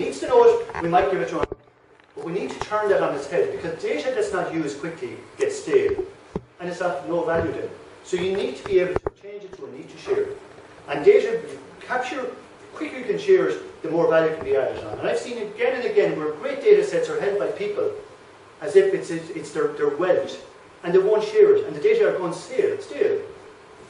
needs to know it, we might give it to him. But we need to turn that on its head, because data that's not used quickly gets stale, and it's of no value then. So you need to be able to change it to a need to share. And data capture, the quicker you can share it, the more value can be added on. And I've seen it again and again where great data sets are held by people as if it's their wealth, and they won't share it, and the data are going stale.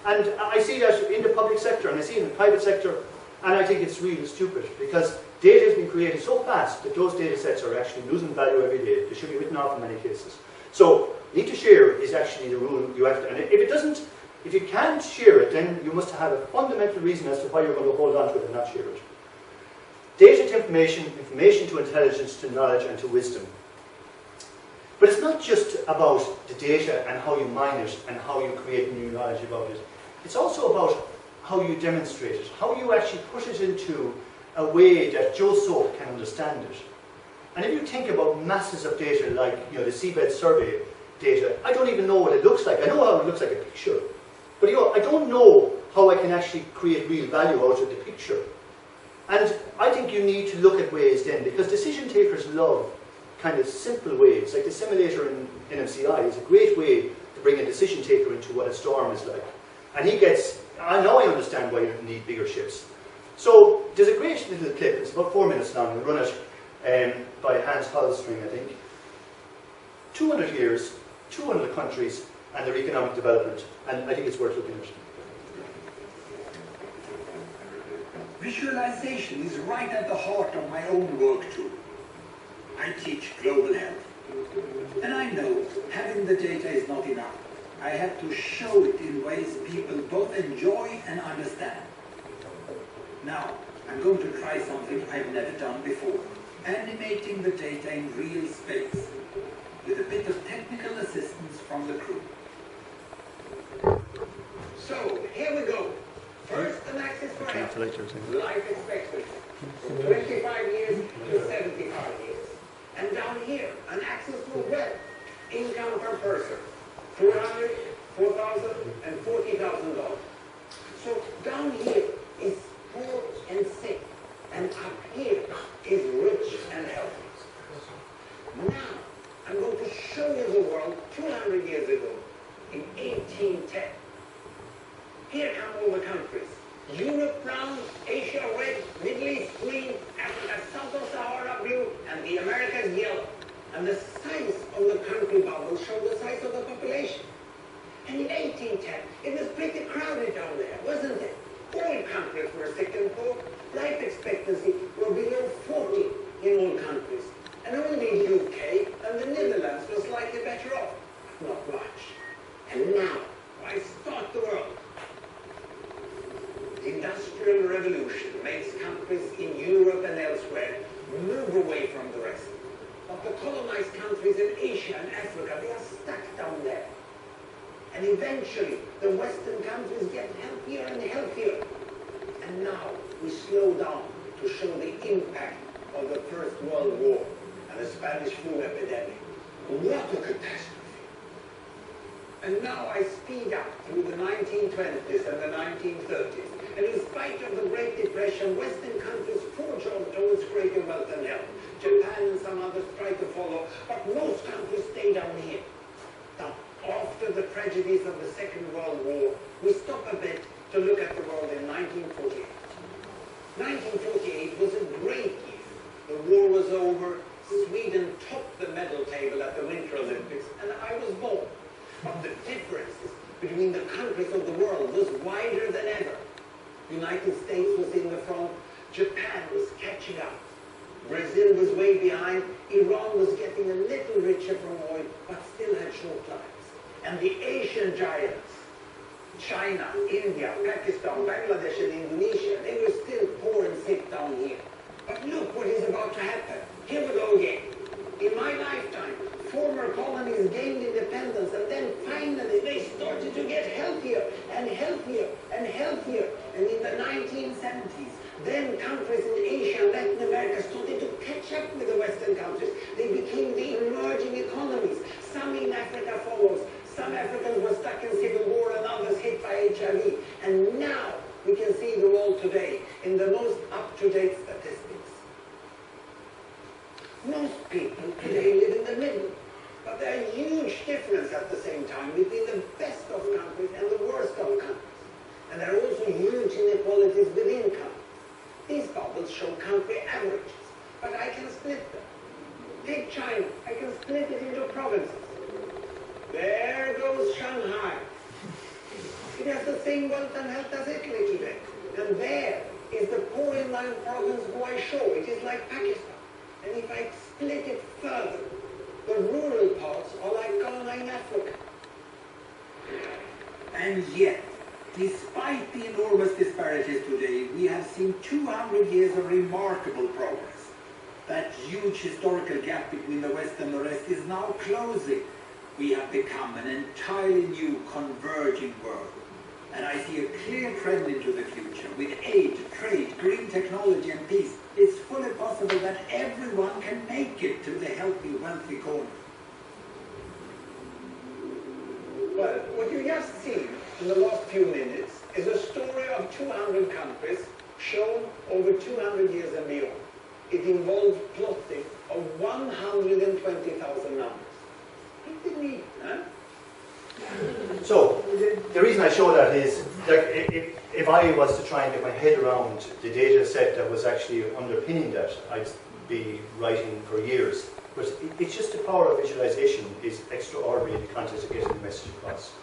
And I see that in the public sector, and I see it in the private sector, and I think it's really stupid, because data has been created so fast that those data sets are actually losing value every day. They should be written off in many cases. So, need to share is actually the rule you have to, and if you can't share it, then you must have a fundamental reason as to why you're going to hold on to it and not share it. Data to information, information to intelligence, to knowledge, and to wisdom. But it's not just about the data and how you mine it and how you create new knowledge about it. It's also about how you demonstrate it, how you actually put it into a way that Joe Soap can understand it. And if you think about masses of data like the seabed survey data, I don't even know what it looks like. I know how it looks like a picture, but I don't know how I can actually create real value out of the picture. And I think you need to look at ways then, because decision takers love kind of simple ways, like the simulator in NMCI is a great way to bring a decision taker into what a storm is like. And he gets, I understand why you need bigger ships. So there's a great little clip, it's about 4 minutes long, we'll run it by Hans Holstring, I think. 200 years, 200 countries, and their economic development, and I think it's worth looking at. Visualization is right at the heart of my own work too. I teach global health. And I know having the data is not enough. I have to show it in ways people both enjoy and understand. Now, I'm going to try something I've never done before. Animating the data in real space, with a bit of technical assistance from the crew. So, here we go. First, an axis for health. Life expectancy. From 25 years to 75 years. And down here, an axis for wealth. Income per person. $400, $4,000, and $40,000. So down here is poor and sick. And up here is rich and healthy. Now, I'm going to show you the world 200 years ago, in 1810. Here come all the countries. Europe brown, Asia red, Middle East green, Africa south of Sahara blue, and the Americas yellow. And the size of the country bubble showed the size of the population. And in 1810, it was pretty crowded down there, wasn't it? All countries were sick and poor. Life expectancy were below 40 in all countries. And only UK and the Netherlands were slightly better off. Not much. And now, I start the world. The Industrial Revolution makes countries in Europe and elsewhere move away from the rest. But the colonized countries in Asia and Africa, they are stuck down there. And eventually, the Western countries get healthier and healthier. And now, we slow down to show the impact of the First World War and the Spanish flu epidemic. What a catastrophe! And now I speed up through the 1920s and the 1930s. And in spite of the Great Depression, Western countries forge on towards greater wealth and health. Japan and some others try to follow, but most countries stay down here. Now, after the tragedies of the Second World War, we stop a bit to look at the world in 1948. 1948 was a great year. The war was over, Sweden topped the medal table at the Winter Olympics, and I was born. But the differences between the countries of the world was wider than ever. The United States was in the front, Japan was catching up. Brazil was way behind, Iran was getting a little richer from oil, but still had short lives. And the Asian giants, China, India, Pakistan, Bangladesh and Indonesia, they were still poor and sick down here. But look what is about to happen. Here we go again. In my lifetime, former colonies gained independence, and then finally they started to get healthier and healthier and healthier. And in the 1970s, then countries in Asia and Latin America started to catch up with the Western countries. They became the emerging economies. Some in Africa follows. Some Africans were stuck in civil war and others hit by HIV. And now we can see the world today in the most up-to-date statistics. Most people today live in the middle. But there are huge differences at the same time between the best of countries and the worst of countries. And there are also huge inequalities within countries. These bubbles show country averages, but I can split them. Take China, I can split it into provinces. There goes Shanghai. It has the same wealth and health as Italy today. And there is the poor inland province Guizhou. It is like Pakistan. And if I split it further, the rural parts are like Ghana in Africa. And yet, despite the enormous disparities today, we have seen 200 years of remarkable progress. That huge historical gap between the West and the rest is now closing. We have become an entirely new converging world. And I see a clear trend into the future. With aid, trade, green technology and peace, it's fully possible that everyone can make it to the healthy, wealthy corner. Well, what you just seen in the last few minutes is a story of 200 countries shown over 200 years and beyond. It involved plotting of 120,000 numbers. Pretty neat, huh? So, the reason I show that is that if I was to try and get my head around the data set that was actually underpinning that, I'd be writing for years. But it's just the power of visualization is extraordinary in the context of getting the message across.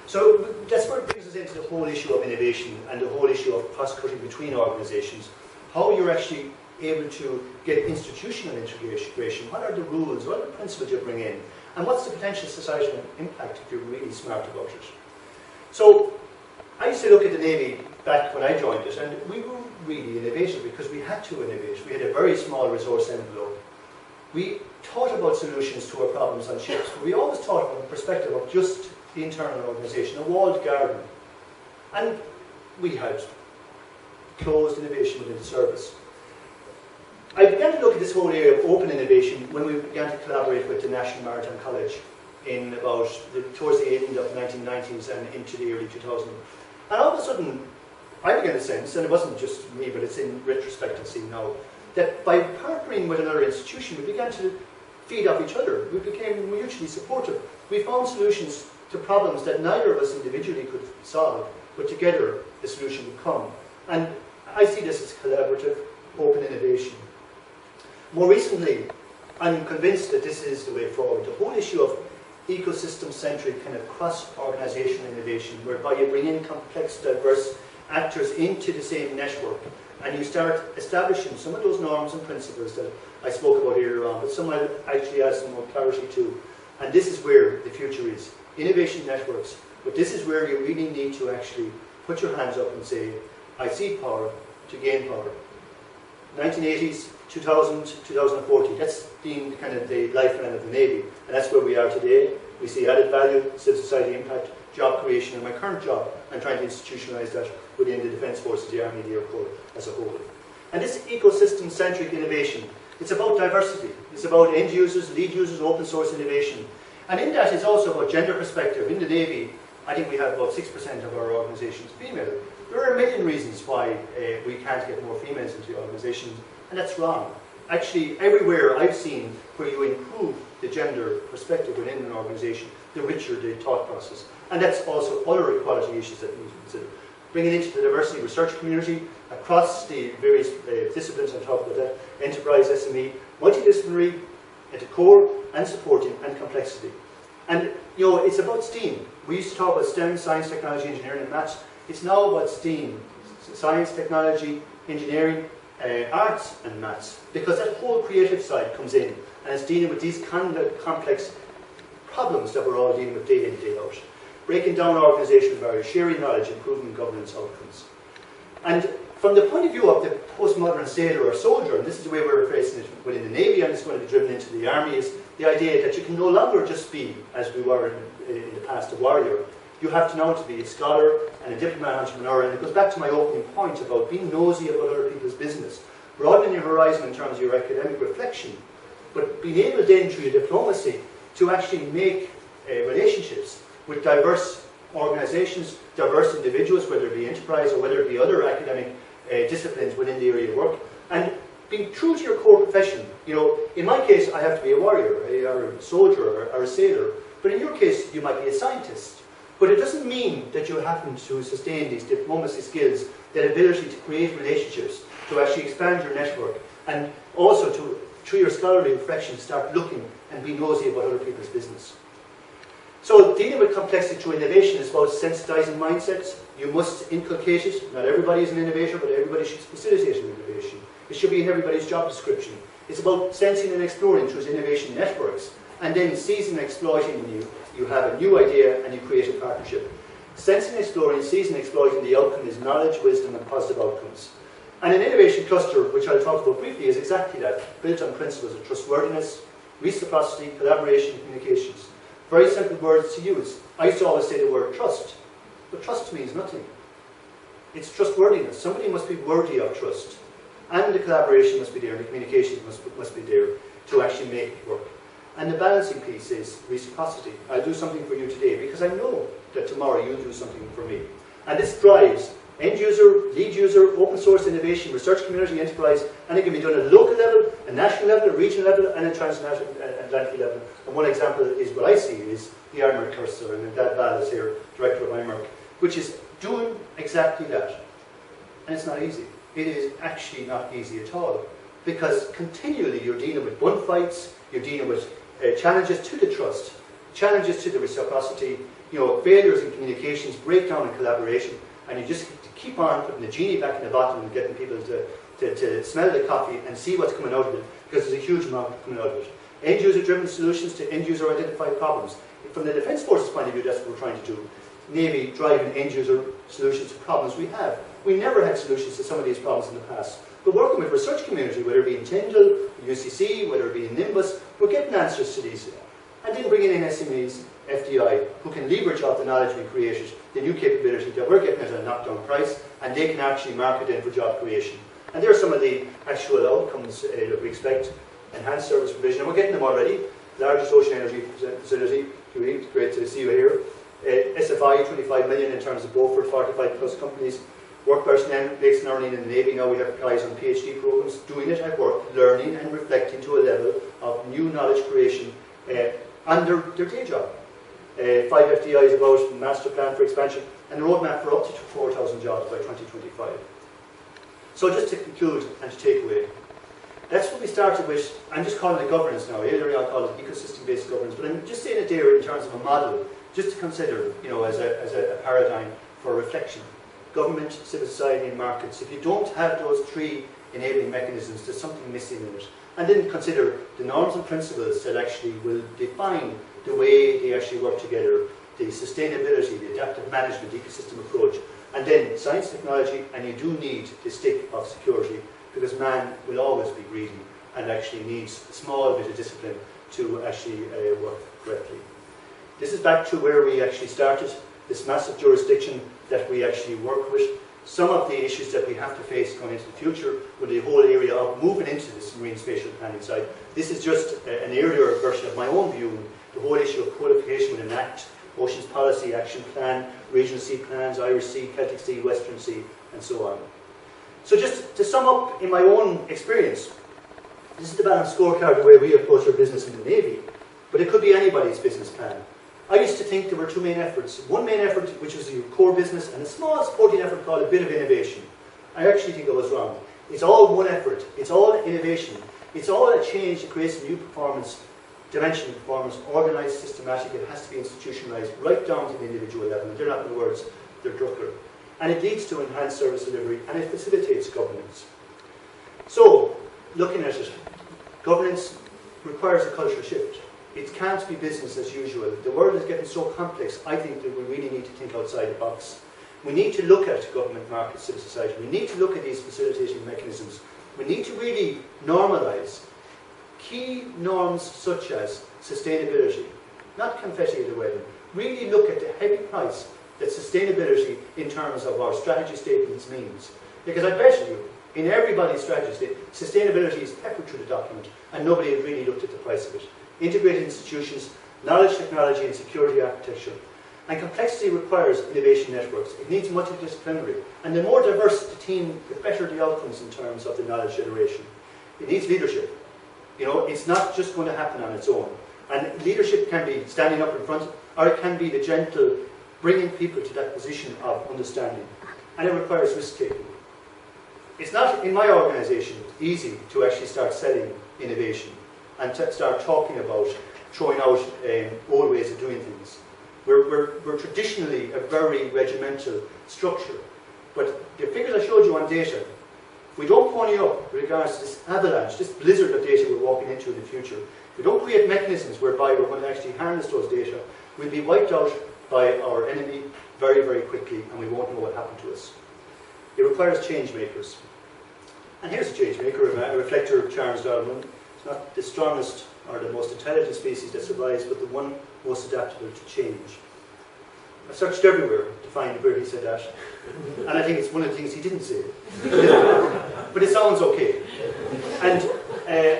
So that's where it brings us into the whole issue of innovation and the whole issue of cross-cutting between organizations. How you're actually able to get institutional integration, what are the rules, what are the principles you bring in, and what's the potential societal impact if you're really smart about it. So I used to look at the Navy back when I joined it, and we were really innovative because we had to innovate. We had a very small resource envelope. We thought about solutions to our problems on ships, but we always thought from the perspective of just the internal organisation, a walled garden. And we had closed innovation within the service. I began to look at this whole area of open innovation when we began to collaborate with the National Maritime College in about towards the end of the 1990s and into the early 2000s. And all of a sudden, I began to sense, and it wasn't just me, but it's in retrospect I see now, that by partnering with another institution, we began to feed off each other. We became mutually supportive. We found solutions to problems that neither of us individually could solve, but together the solution would come. And I see this as collaborative, open innovation. More recently, I'm convinced that this is the way forward. The whole issue of ecosystem-centric kind of cross-organizational innovation, whereby you bring in complex, diverse actors into the same network, and you start establishing some of those norms and principles that I spoke about earlier on, but some I'll actually add some more clarity to. And this is where the future is. Innovation networks, but this is where you really need to actually put your hands up and say, I seek power to gain power. 1980s, 2000, 2040, that's been kind of the lifeline of the Navy, and that's where we are today. We see added value, civil society impact, job creation, and my current job, I'm trying to institutionalise that within the Defence Forces, the Army, the Air Corps as a whole. And this ecosystem-centric innovation, it's about diversity, it's about end users, lead users, open source innovation. And in that it's also about gender perspective. In the Navy, I think we have about 6% of our organisations female. There are a million reasons why we can't get more females into the organisations, and that's wrong. Actually, everywhere I've seen where you improve the gender perspective within an organisation, the richer the thought process. And that's also other equality issues that we need to consider. Bringing into the diversity research community across the various disciplines, on top of that, enterprise, SME, multidisciplinary, at the core, and supporting, and complexity. And, you know, it's about STEAM. We used to talk about STEM, science, technology, engineering, and maths. It's now about STEAM, science, technology, engineering, arts, and maths. Because that whole creative side comes in, and it's dealing with these kind of complex problems that we're all dealing with day in, day out. Breaking down organisational barriers, sharing knowledge, improving governance outcomes. And from the point of view of the postmodern sailor or soldier, and this is the way we're facing it within the Navy, and it's going to be driven into the Army, is the idea that you can no longer just be, as we were in the past, a warrior. You have to now to be a scholar and a diplomat entrepreneur, and it goes back to my opening point about being nosy about other people's business, broadening your horizon in terms of your academic reflection, but being able then through your diplomacy to actually make relationships with diverse organisations, diverse individuals, whether it be enterprise or whether it be other academic disciplines within the area of work, and being true to your core profession. You know, in my case, I have to be a warrior, or a soldier, or a sailor. But in your case, you might be a scientist. But it doesn't mean that you happen to sustain these diplomacy skills, that ability to create relationships, to actually expand your network, and also to, through your scholarly reflection, start looking and be nosy about other people's business. So dealing with complexity through innovation is about sensitizing mindsets. You must inculcate it. Not everybody is an innovator, but everybody should facilitate an innovation. It should be in everybody's job description. It's about sensing and exploring through innovation networks, and then seizing and exploiting when you have a new idea and you create a partnership. Sensing, exploring, seizing, exploiting, the outcome is knowledge, wisdom, and positive outcomes. And an innovation cluster, which I'll talk about briefly, is exactly that, built on principles of trustworthiness, reciprocity, collaboration, communications. Very simple words to use. I used to always say the word trust, but trust means nothing. It's trustworthiness. Somebody must be worthy of trust. And the collaboration must be there, and the communication must be there to actually make it work. And the balancing piece is reciprocity. I'll do something for you today because I know that tomorrow you'll do something for me. And this drives end user, lead user, open source innovation, research community, enterprise, and it can be done at a local level, a national level, a regional level, and a transatlantic level. And one example is what I see is the imerc cursor, and Dad Val is here, director of imerc, which is doing exactly that. And it's not easy. It is actually not easy at all, because continually you're dealing with bun fights, you're dealing with challenges to the trust, challenges to the reciprocity, you know, failures in communications, breakdown in collaboration, and you just keep on putting the genie back in the bottle and getting people to smell the coffee and see what's coming out of it, because there's a huge amount coming out of it. End user driven solutions to end user identified problems. From the Defence Forces point of view, that's what we're trying to do. Navy driving end user solutions to problems we have. We never had solutions to some of these problems in the past. But working with research community, whether it be in Tyndall, UCC, whether it be in Nimbus, we're getting answers to these. And then bringing in SMEs, FDI, who can leverage off the knowledge we created, the new capability that we're getting at a knockdown price, and they can actually market in for job creation. And there are some of the actual outcomes that we expect. Enhanced service provision, and we're getting them already. Largest ocean energy facility, great to see you here. SFI, 25 million in terms of Beaufort, 45 plus companies. Work personnel, makes and earning in the Navy. Now we have guys on PhD programs doing it at work, learning and reflecting to a level of new knowledge creation on their day job. 5 FDIs about master plan for expansion, and a roadmap for up to 4,000 jobs by 2025. So just to conclude and to take away, that's what we started with. I'm just calling it governance now. Earlier I'll call it ecosystem-based governance, but I'm just saying it there in terms of a model, just to consider, you know, as a paradigm for reflection. Government, civil society, and markets. If you don't have those three enabling mechanisms, there's something missing in it. And then consider the norms and principles that actually will define the way they actually work together, the sustainability, the adaptive management, ecosystem approach, and then science, technology, and you do need the stick of security, because man will always be greedy and actually needs a small bit of discipline to actually work correctly. This is back to where we actually started, this massive jurisdiction that we actually work with. Some of the issues that we have to face going into the future with the whole area of moving into this marine spatial planning side. This is just an earlier version of my own view, the whole issue of codification with an Act, Oceans Policy Action Plan, Regional Sea Plans, Irish Sea, Celtic Sea, Western Sea, and so on. So just to sum up in my own experience, this is the balanced scorecard, the way we approach our business in the Navy, but it could be anybody's business plan. I used to think there were two main efforts. One main effort, which was your core business, and a small supporting effort called a bit of innovation. I actually think I was wrong. It's all one effort. It's all innovation. It's all a change that creates a new performance, dimension of performance, organised, systematic. It has to be institutionalised right down to the individual level. And they're not the words, they're Drucker. And it leads to enhanced service delivery, and it facilitates governance. So, looking at it, governance requires a cultural shift. It can't be business as usual. The world is getting so complex, I think that we really need to think outside the box. We need to look at government, market, civil society. We need to look at these facilitating mechanisms. We need to really normalise key norms such as sustainability, not confetti at a wedding. Really look at the heavy price that sustainability in terms of our strategy statements means. Because I bet you, in everybody's strategy statement, sustainability is peppered through the document, and nobody had really looked at the price of it. Integrated institutions, knowledge, technology, and security architecture. And complexity requires innovation networks. It needs multidisciplinary. And the more diverse the team, the better the outcomes in terms of the knowledge generation. it needs leadership. You know, it's not just going to happen on its own. And leadership can be standing up in front, or it can be the gentle bringing people to that position of understanding. And it requires risk-taking. It's not, in my organisation, easy to actually start selling innovation and to start talking about throwing out old ways of doing things. We're traditionally a very regimental structure. But the figures I showed you on data, if we don't pony up with regards to this avalanche, this blizzard of data we're walking into in the future, if we don't create mechanisms whereby we're going to actually harness those data, we'll be wiped out by our enemy very, very quickly, and we won't know what happened to us. It requires change makers. And here's a change maker, a reflector of Charles Darwin. It's not the strongest or the most intelligent species that survives, but the one most adaptable to change. I searched everywhere to find where he said that, and I think it's one of the things he didn't say. But it sounds okay. And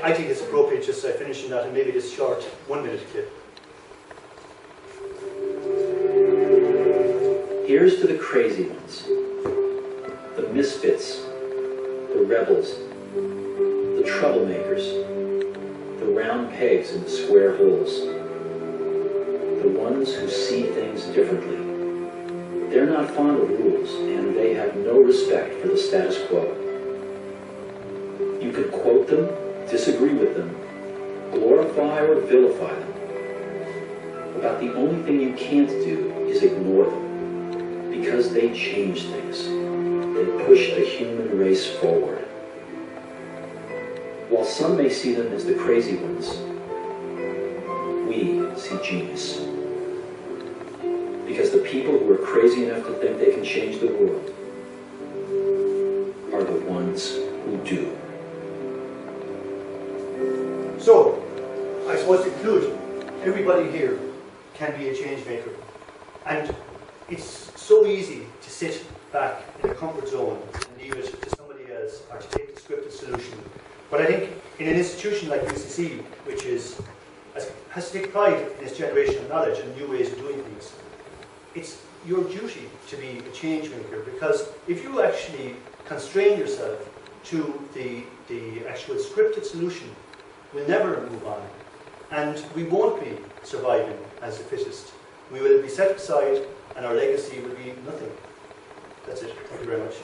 I think it's appropriate just finishing that and maybe this short 1-minute clip. Here's to the crazy ones, the misfits, the rebels, the troublemakers, the round pegs in the square holes, the ones who see things differently. They're not fond of rules, and they have no respect for the status quo. You can quote them, disagree with them, glorify or vilify them. About the only thing you can't do is ignore them, because they change things. They push the human race forward. While some may see them as the crazy ones, we see genius. Because the people who are crazy enough to think they can change the world are the ones who do. So, I suppose to conclude, everybody here can be a change maker. And it's so easy to sit back in a comfort zone and leave it to somebody else or to take the scripted solution. But I think in an institution like UCC, which has to take pride in its generation of knowledge and new ways of doing things, it's your duty to be a change maker, because if you actually constrain yourself to the actual scripted solution, we'll never move on. And we won't be surviving as the fittest. We will be set aside and our legacy will be nothing. That's it. Thank you very much.